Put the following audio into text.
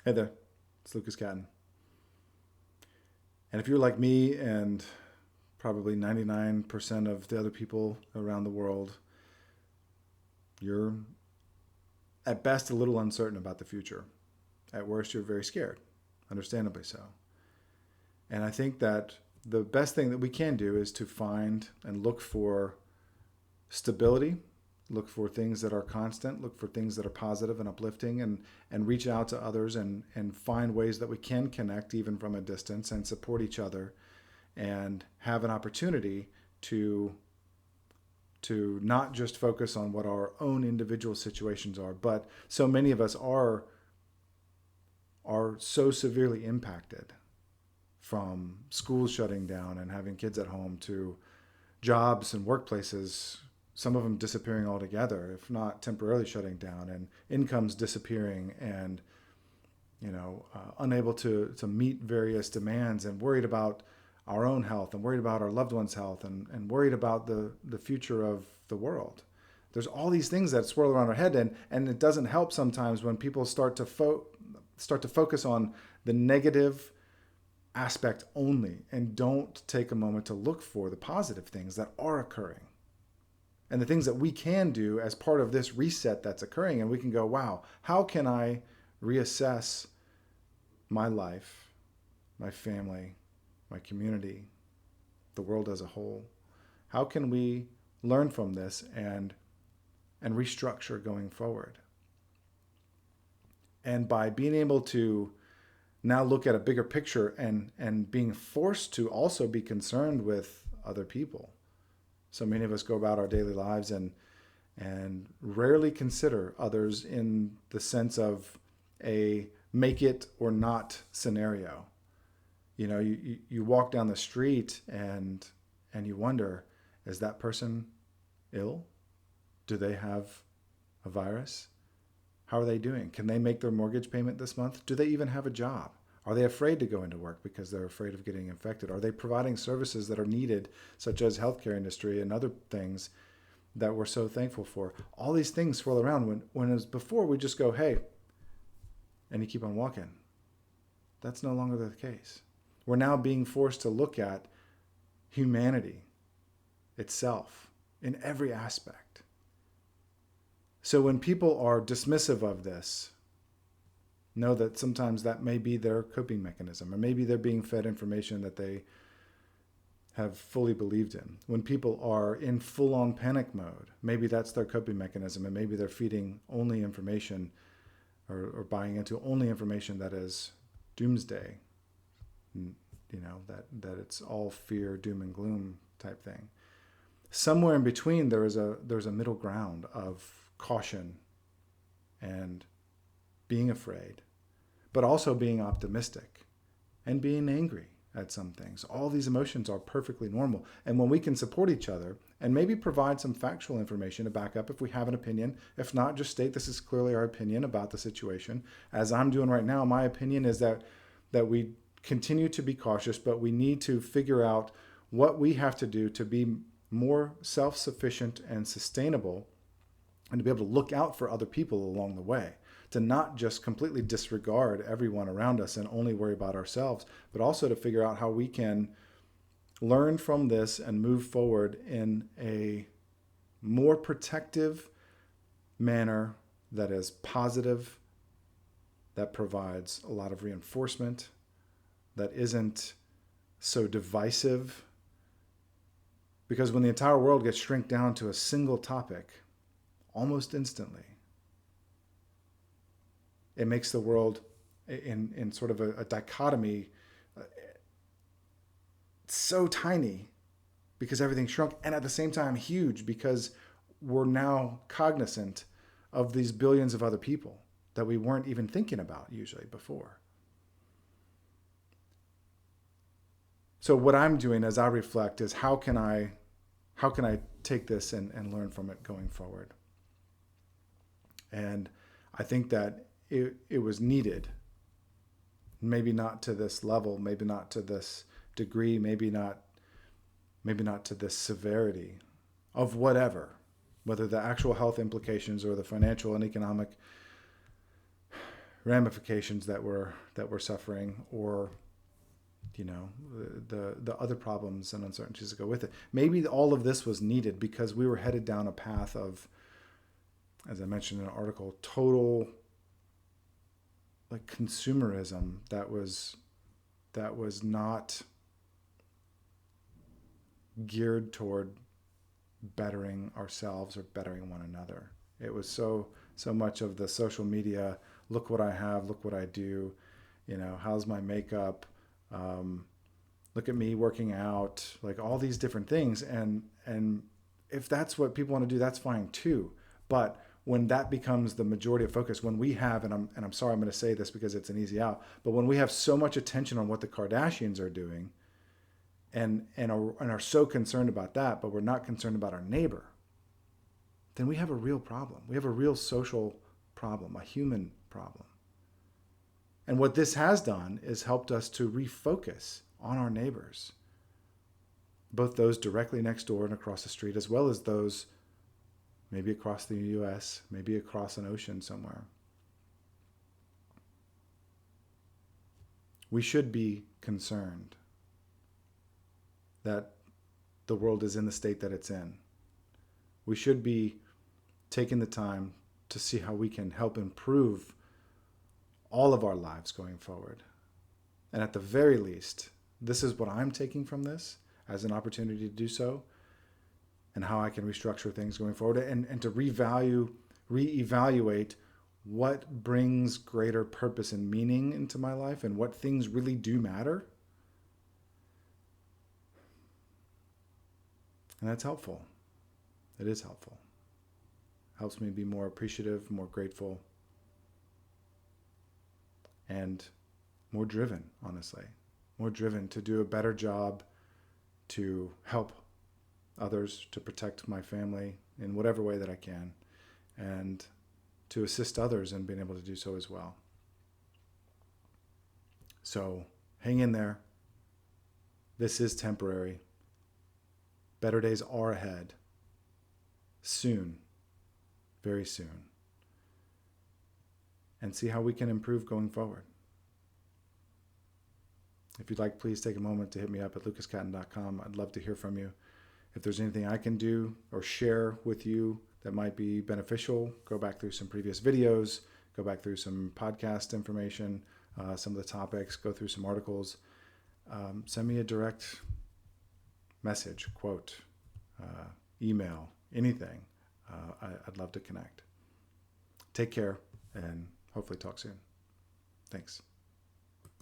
Hey there, it's Lucas Catton. And if you're like me and probably 99% of the other people around the world, you're at best a little uncertain about the future. At worst, you're very scared, understandably so. And I think that the best thing that we can do is to find and look for stability, look for things that are constant, look for things that are positive and uplifting, and reach out to others and find ways that we can connect even from a distance and support each other and have an opportunity to not just focus on what our own individual situations are, but so many of us are so severely impacted from schools shutting down and having kids at home to jobs and workplaces, some of them disappearing altogether, if not temporarily shutting down, and incomes disappearing, and unable to meet various demands, and worried about our own health, and worried about our loved ones' health, and worried about the future of the world. There's all these things that swirl around our head, and it doesn't help sometimes when people start to focus on the negative aspect only and don't take a moment to look for the positive things that are occurring and the things that we can do as part of this reset that's occurring. And we can go, wow, how can I reassess my life, my family, my community, the world as a whole? How can we learn from this and restructure going forward? And by being able to now look at a bigger picture and being forced to also be concerned with other people. So many of us go about our daily lives and rarely consider others in the sense of a make it or not scenario. You walk down the street and you wonder, is that person ill? Do they have a virus? How are they doing? Can they make their mortgage payment this month? Do they even have a job? Are they afraid to go into work because they're afraid of getting infected? Are they providing services that are needed, such as healthcare industry and other things that we're so thankful for? All these things swirl around when as before we just go, hey, and you keep on walking. That's no longer the case. We're now being forced to look at humanity itself in every aspect. So when people are dismissive of this, know that sometimes that may be their coping mechanism, or maybe they're being fed information that they have fully believed in. When people are in full-on panic mode, maybe that's their coping mechanism, and maybe they're feeding only information or buying into only information that is doomsday, that it's all fear, doom and gloom type thing. Somewhere in between, there's a middle ground of caution and being afraid, but also being optimistic and being angry at some things. All these emotions are perfectly normal. And when we can support each other and maybe provide some factual information to back up if we have an opinion, if not, just state this is clearly our opinion about the situation. As I'm doing right now, my opinion is that we continue to be cautious, but we need to figure out what we have to do to be more self-sufficient and sustainable, and to be able to look out for other people along the way, to not just completely disregard everyone around us and only worry about ourselves, but also to figure out how we can learn from this and move forward in a more protective manner that is positive, that provides a lot of reinforcement, that isn't so divisive. Because when the entire world gets shrunk down to a single topic, almost instantly, it makes the world in sort of a dichotomy so tiny because everything shrunk, and at the same time huge because we're now cognizant of these billions of other people that we weren't even thinking about usually before. So what I'm doing as I reflect is how can I take this and learn from it going forward? And I think that it was needed. Maybe not to this level, maybe not to this degree, maybe not to this severity of whether the actual health implications or the financial and economic ramifications that we're suffering, or the other problems and uncertainties that go with it. Maybe all of this was needed because we were headed down a path of, as I mentioned in an article, total like consumerism that was not geared toward bettering ourselves or bettering one another. It was so much of the social media, look what I have, look what I do, how's my makeup, look at me working out, like all these different things. And if that's what people want to do, that's fine too. But when that becomes the majority of focus, when we have, and I'm sorry, I'm going to say this because it's an easy out, but when we have so much attention on what the Kardashians are doing, and are so concerned about that, but we're not concerned about our neighbor, then we have a real problem. We have a real social problem, a human problem. And what this has done is helped us to refocus on our neighbors, both those directly next door and across the street, as well as those maybe across the US, maybe across an ocean somewhere. We should be concerned that the world is in the state that it's in. We should be taking the time to see how we can help improve all of our lives going forward. And at the very least, this is what I'm taking from this as an opportunity to do so, and how I can restructure things going forward, and to reevaluate what brings greater purpose and meaning into my life and what things really do matter. And that's helpful. It is helpful. Helps me be more appreciative, more grateful, and more driven, honestly. More driven to do a better job to help others, to protect my family in whatever way that I can, and to assist others in being able to do so as well. So hang in there. This is temporary. Better days are ahead. Soon. Very soon. And see how we can improve going forward. If you'd like, please take a moment to hit me up at lucascatton.com. I'd love to hear from you. If there's anything I can do or share with you that might be beneficial, go back through some previous videos, go back through some podcast information, some of the topics, go through some articles. Send me a direct message, quote, email, anything. I'd love to connect. Take care and hopefully talk soon. Thanks.